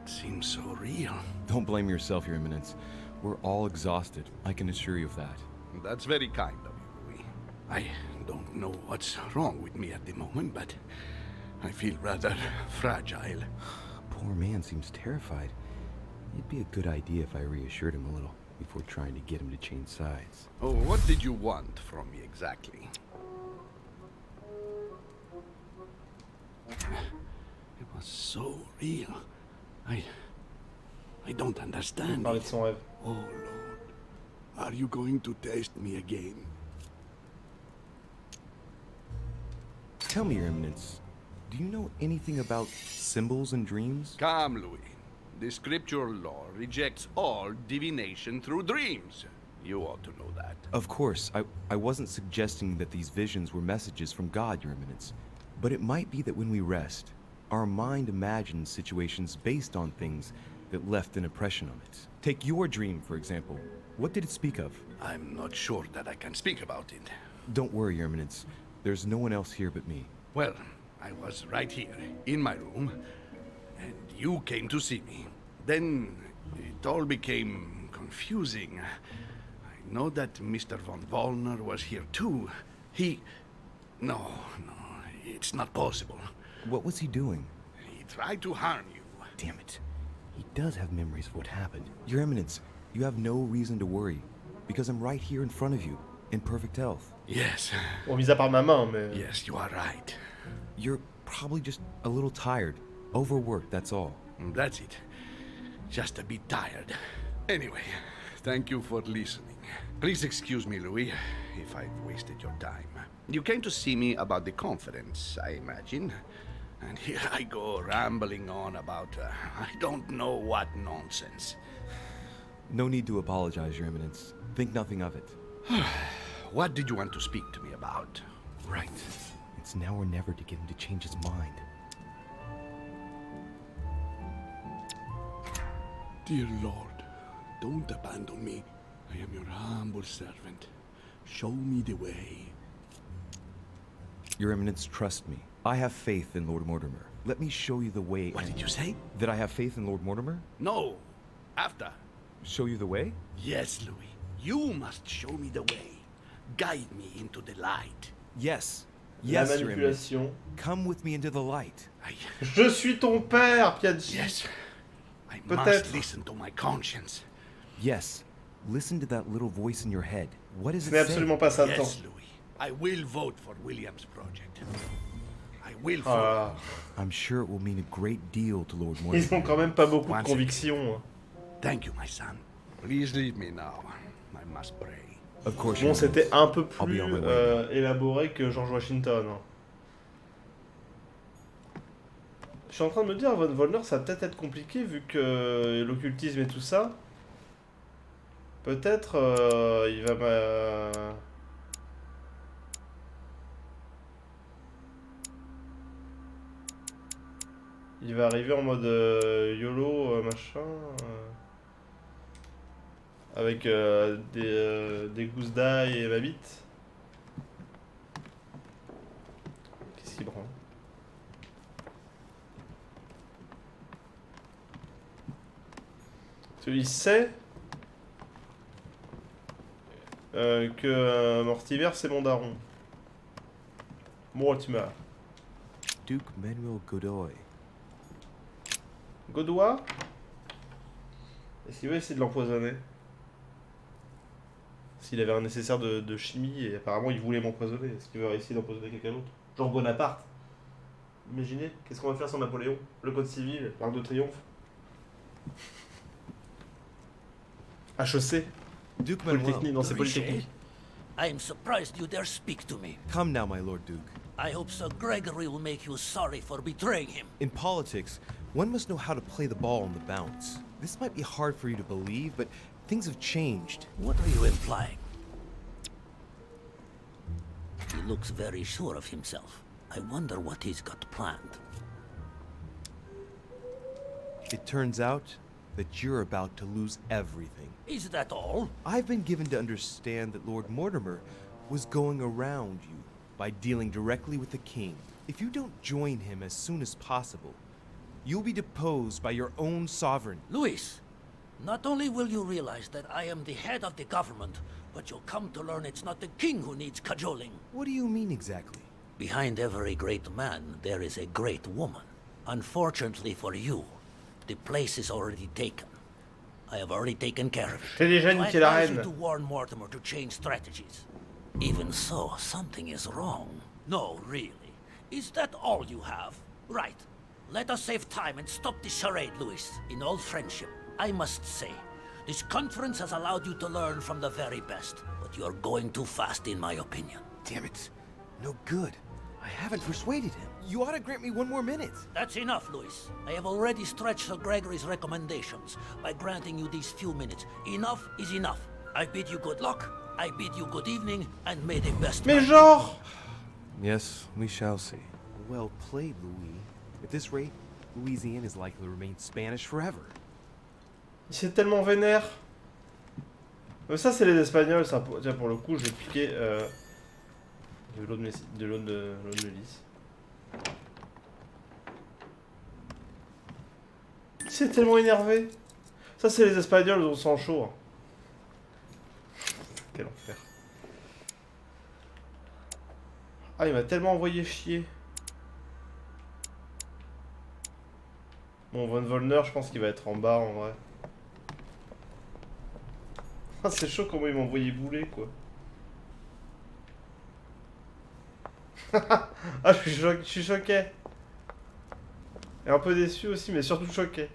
It seems so real. Don't blame yourself, Your Eminence. We're all exhausted. I can assure you of that. That's very kind of you, Louis. I don't know what's wrong with me at the moment, but I feel rather fragile. Poor man seems terrified. It'd be a good idea if I reassured him a little before trying to get him to change sides. Oh, what did you want from me exactly? It was so real. I don't understand. Parler de son rêve. Oh Lord, are you going to test me again? Tell me, Your Eminence, do you know anything about symbols and dreams? Come, Louis. The scriptural law rejects all divination through dreams. You ought to know that. Of course, I wasn't suggesting that these visions were messages from God, Your Eminence. But it might be that when we rest, our mind imagines situations based on things that left an impression on it. Take your dream, for example. What did it speak of? I'm not sure that I can speak about it. Don't worry, Your Eminence. There's no one else here but me. Well, I was right here, in my room, and you came to see me. Then it all became confusing. I know that Mr. von Wollner was here too. No, it's not possible. What was he doing? He tried to harm you. Damn it. He does have memories of what happened. Your Eminence, you have no reason to worry, because I'm right here in front of you, in perfect health. Yes. Bon, mis à part ma main, mais... Yes, you are right. You're probably just a little tired. Overworked, that's all. That's it. Just a bit tired. Anyway, thank you for listening. Please excuse me, Louis, if I've wasted your time. You came to see me about the conference, I imagine. And here I go rambling on about I don't know what nonsense. No need to apologize, Your Eminence. Think nothing of it. What did you want to speak to me about? Right. It's now or never to get him to change his mind. Dear Lord, don't abandon me. I am your humble servant. Show me the way. Your Eminence, trust me. I have faith in Lord Mortimer. Let me show you the way. What did you say? That I have faith in Lord Mortimer? No. After. Show you the way? Yes, Louis. You must show me the way. Guide me into the light. Yes. La Yes, Your Eminence. manipulation. Come with me into the light. Je suis ton père, Piaggi. Yes. I Peut-être. must listen to my conscience. Yes. Listen to that little voice in your head. What does Ce it n'est say? absolument pas Satan. Yes, Louis. I will vote for William's project. I will Oh là vote. là. I'm sure it will mean a great deal to Lord Ils Mortimer. ont quand même pas beaucoup de Once conviction. Thank you, my son. Please leave me now. I must pray. Of course, Bon, Your c'était Eminence. un peu I'll be plus on my way. élaboré que George Washington. Hein. Je suis en train de me dire, Von Wollner, ça va peut-être être compliqué vu que l'occultisme et tout ça. Peut-être il va il va arriver en mode YOLO machin. Avec des gousses d'ail et ma bite. Qu'est-ce qu'il branle? Il sait que Mortimer c'est mon daron. Mortimer. Duke Manuel Godoy. Godoy? Est-ce qu'il va essayer de l'empoisonner? S'il avait un nécessaire de chimie et apparemment il voulait m'empoisonner, est-ce qu'il va essayer d'empoisonner quelqu'un d'autre? Genre Bonaparte. Imaginez, qu'est-ce qu'on va faire sans Napoléon? Le code civil, l'Arc de Triomphe. HEC. Duke Manuel. Polytechnique, non c'est Polytechnique. I am surprised you dare speak to me. Come now, my Lord Duke. I hope Sir Gregory will make you sorry for betraying him. In politics, one must know how to play the ball on the bounce. This might be hard for you to believe, but things have changed. What are you implying? He looks very sure of himself. I wonder what he's got planned. It turns out that you're about to lose everything. Is that all? I've been given to understand that Lord Mortimer was going around you by dealing directly with the king. If you don't join him as soon as possible, you'll be deposed by your own sovereign. Luis, not only will you realize that I am the head of the government, but you'll come to learn it's not the king who needs cajoling. What do you mean exactly? Behind every great man, there is a great woman. Unfortunately for you, the place is already taken. I have already taken care of it. J'ai déjà So I niqué la advise you reine. to warn Mortimer to change strategies. Even so, something is wrong. No, really. Is that all you have? Right. Let us save time and stop this charade, Louis. In all friendship, I must say, this conference has allowed you to learn from the very best, but you're going too fast in my opinion. Damn it. No good. I haven't persuaded him. You ought to grant me one more minute. That's enough, Louis. I have already stretched Sir Gregory's recommendations by granting you these few minutes. Enough is enough. I bid you good luck, I bid you good evening, and may the best... Mais genre! Yes, we shall see. Well played, Louis. At this rate, Louisiana is likely to remain Spanish forever. C'est tellement vénère. Mais ça c'est les Espagnols, ça. Tiens, pour le coup, je vais piquer de l'eau de lys. C'est tellement énervé. Ça c'est les Espagnols, on s'en chaud. Quel enfer. Ah, il m'a tellement envoyé chier. Bon, Von Wollner, je pense qu'il va être en bas en vrai. Ah, c'est chaud comment il m'a envoyé bouler quoi. Ah, je suis choqué. Et un peu déçu aussi, mais surtout choqué.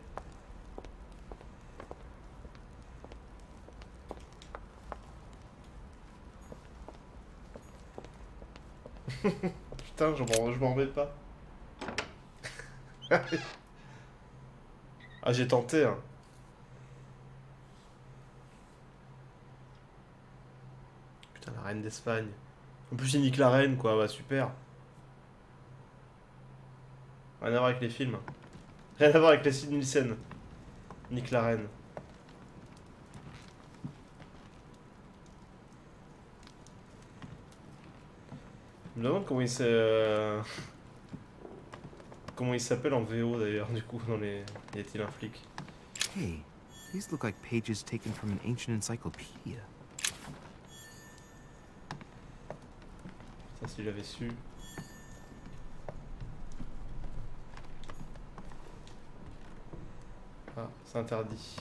Putain, je m'en remets pas. Ah, j'ai tenté, hein. Putain, la reine d'Espagne. En plus, il nique la reine, quoi. Bah, super. Rien à voir avec les films. Rien à voir avec les signes Nielsen. Nique la reine. Je me demande comment comment il s'appelle en VO d'ailleurs, du coup, dans les... Y a-t-il un flic? Hey, these look like pages taken from an ancient encyclopedia. Ça, si j'avais su. Ah, c'est interdit.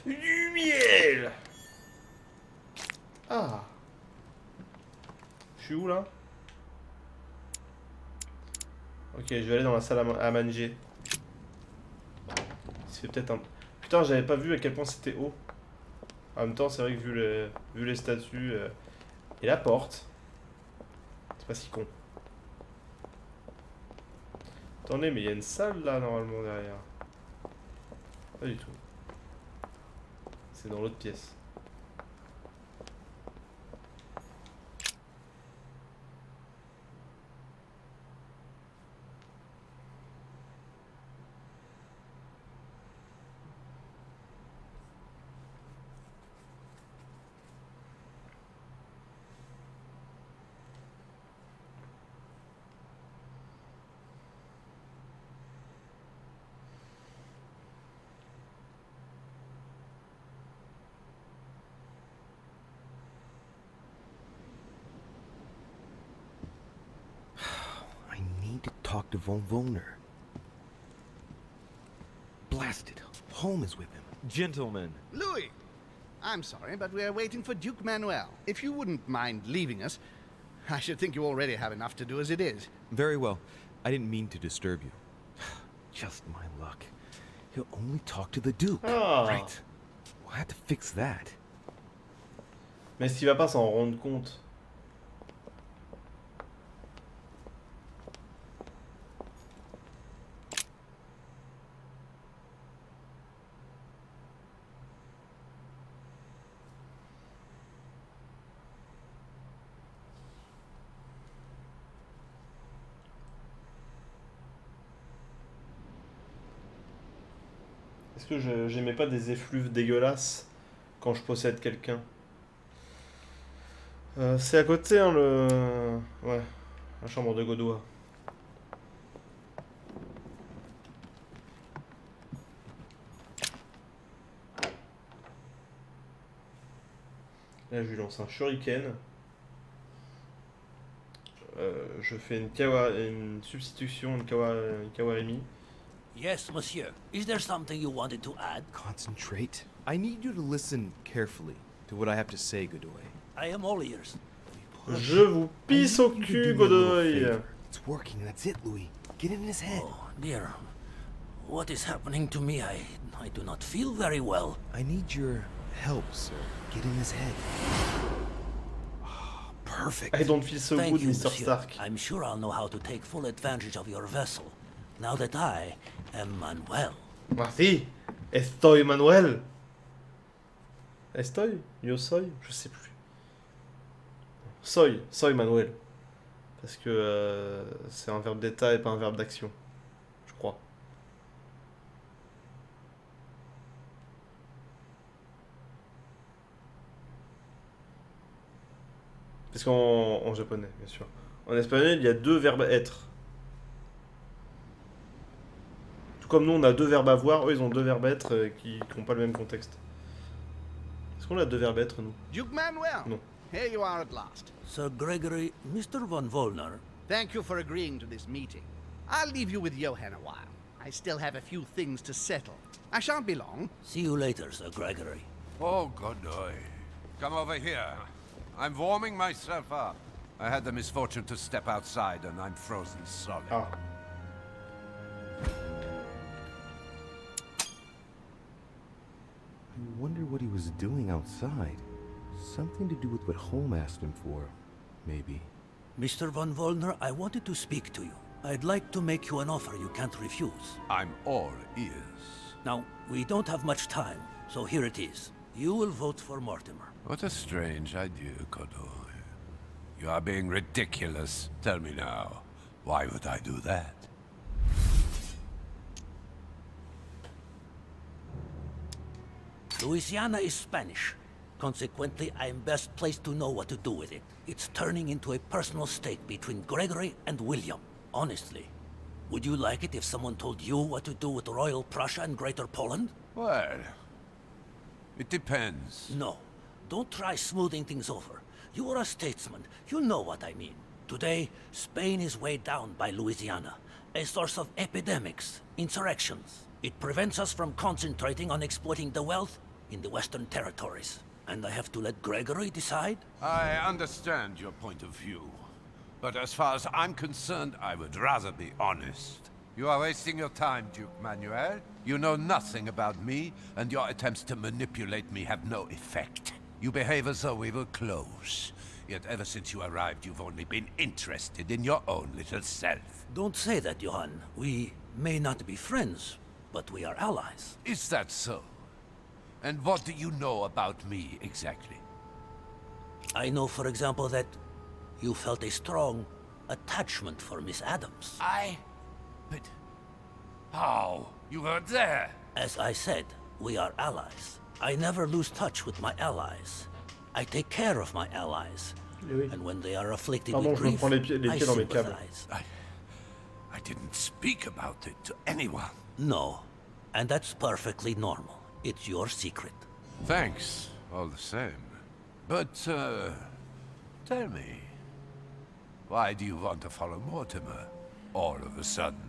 Du miel! Ah! Je suis où là? Ok, je vais aller dans la salle à manger. C'est peut-être un... Putain, j'avais pas vu à quel point c'était haut. En même temps, c'est vrai que vu les statues et la porte. C'est pas si con. Attendez, mais il y a une salle là normalement derrière. Pas du tout. C'est dans l'autre pièce. Talk to Von Wollner. Blast it. Holmes is with him. Gentlemen. Louis! I'm sorry, but we're waiting for Duke Manuel. If you wouldn't mind leaving us, I should think you already have enough to do as it is. Very well. I didn't mean to disturb you. Just my luck. He'll only talk to the Duke. Ah. Right. We'll have to fix that. Mais est-ce qu'il va pas s'en rendre compte? Est-ce que j'aimais pas des effluves dégueulasses quand je possède quelqu'un? C'est à côté, hein, le... Ouais, la chambre de Godoy. Là, je lui lance un shuriken. Je fais une substitution, une kawarimi. Yes, monsieur. Is there something you wanted to add? Concentrate. I need you to listen carefully to what I have to say, Godoy. I am all ears. Je vous pisse au cul, Godoy. It's working, that's it, Louis. Get in his head. Oh, dear. What is happening to me? I do not feel very well. I need your help, sir. Get in his head. Oh, perfect. I don't feel so Thank good, you, Mr. monsieur. Stark. I'm sure I'll know how to take full advantage of your vessel, now that I am Manuel. Merci. Estoy Manuel. Estoy? Yo soy? Je sais plus. Soy Manuel. Parce que c'est un verbe d'état et pas un verbe d'action. Je crois. Parce qu'en japonais, bien sûr. En espagnol, il y a deux verbes être. Tout comme nous, on a deux verbes avoir, eux, ils ont deux verbes être qui n'ont pas le même contexte. Est-ce qu'on a deux verbes être, nous? Duke Manuel! Non. Here you are at last. Sir Gregory, Mr. von Wollner. Thank you for agreeing to this meeting. I'll leave you with Johann a while. I still have a few things to settle. I shan't be long. See you later, Sir Gregory. Oh, Godoy. Come over here. I'm warming myself up. I had the misfortune to step outside and I'm frozen solid. Ah. I wonder what he was doing outside. Something to do with what Holmes asked him for, maybe. Mr. von Wollner, I wanted to speak to you. I'd like to make you an offer you can't refuse. I'm all ears. Now, we don't have much time, so here it is. You will vote for Mortimer. What a strange idea, Godoy. You are being ridiculous. Tell me now, why would I do that? Louisiana is Spanish. Consequently, I am best placed to know what to do with it. It's turning into a personal stake between Gregory and William. Honestly, would you like it if someone told you what to do with Royal Prussia and Greater Poland? Well, it depends. No. Don't try smoothing things over. You are a statesman. You know what I mean. Today, Spain is weighed down by Louisiana, a source of epidemics, insurrections. It prevents us from concentrating on exploiting the wealth in the Western territories. And I have to let Gregory decide? I understand your point of view. But as far as I'm concerned, I would rather be honest. You are wasting your time, Duke Manuel. You know nothing about me, and your attempts to manipulate me have no effect. You behave as though we were close. Yet ever since you arrived, you've only been interested in your own little self. Don't say that, Johann. We may not be friends, but we are allies. Is that so? And what do you know about me, exactly? I know, for example, that you felt a strong attachment for Miss Adams. But... how? You weren't there? As I said, we are allies. I never lose touch with my allies. I take care of my allies. Oui. And when they are afflicted Pardon, with je me grief, prends les pieds I dans mes câbles. sympathize. I didn't speak about it to anyone. No, and that's perfectly normal. It's your secret. Thanks, all the same. But, tell me, why do you want to follow Mortimer all of a sudden?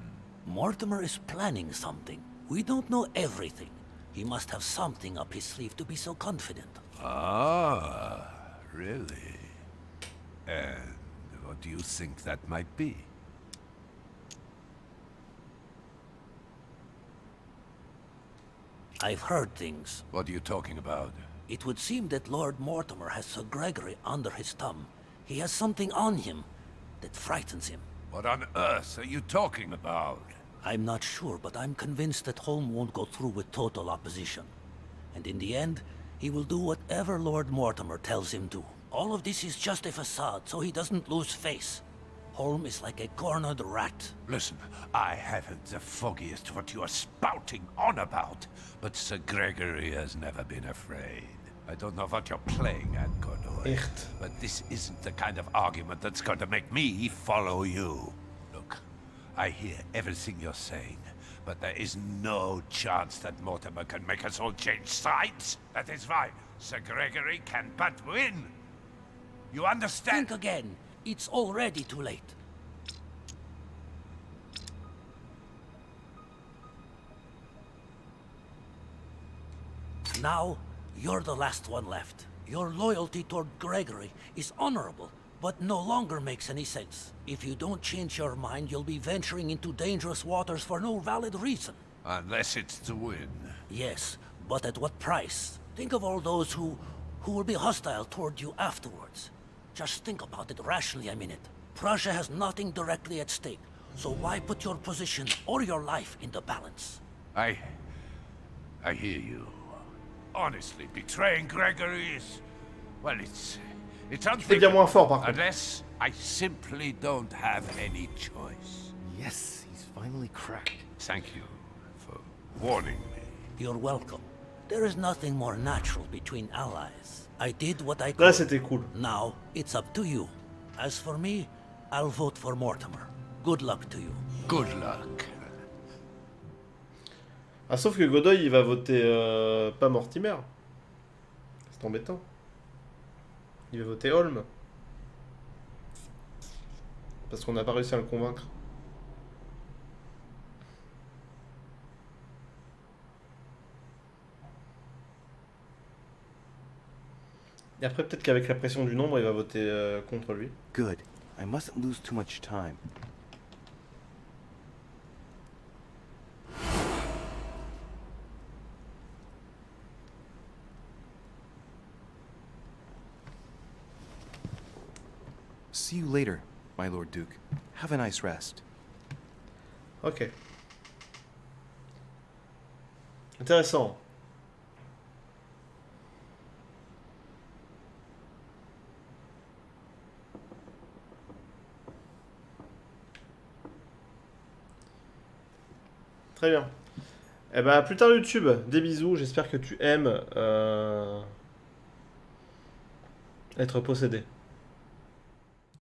Mortimer is planning something. We don't know everything. He must have something up his sleeve to be so confident. Ah, really? And what do you think that might be? I've heard things. What are you talking about? It would seem that Lord Mortimer has Sir Gregory under his thumb. He has something on him that frightens him. What on earth are you talking about? I'm not sure, but I'm convinced that Holm won't go through with total opposition. And in the end, he will do whatever Lord Mortimer tells him to. All of this is just a facade, so he doesn't lose face. Holm is like a cornered rat. Listen, I haven't the foggiest what you are spouting on about, but Sir Gregory has never been afraid. I don't know what you're playing at, Godoy, Echt. but this isn't the kind of argument that's going to make me follow you. Look, I hear everything you're saying, but there is no chance that Mortimer can make us all change sides. That is why Sir Gregory can but win. You understand? Think again. It's already too late. Now, you're the last one left. Your loyalty toward Gregory is honorable, but no longer makes any sense. If you don't change your mind, you'll be venturing into dangerous waters for no valid reason. Unless it's to win. Yes, but at what price? Think of all those who will be hostile toward you afterwards. Just think about it rationally a minute. Prussia has nothing directly at stake, so why put your position or your life in the balance? I hear you. Honestly, betraying Gregory is... well, it's C'est bien moins fort, par contre. unless I simply don't have any choice. Yes, he's finally cracked. Thank you for warning me. You're welcome. There is nothing more natural between allies. I did what I Là, could. c'était cool. Now, it's up to you. As for me, I'll vote for Mortimer. Good luck to you. Good luck. Ah, sauf que Godoy, il va voter pas Mortimer. C'est embêtant. Il va voter Holm. Parce qu'on n'a pas réussi à le convaincre. Et après, peut-être qu'avec la pression du nombre, il va voter contre lui. Good. I mustn't lose too much time. See you later, my Lord Duke. Have a nice rest. Ok. Intéressant. Très bien. Eh ben, à plus tard YouTube. Des bisous. J'espère que tu aimes être possédé.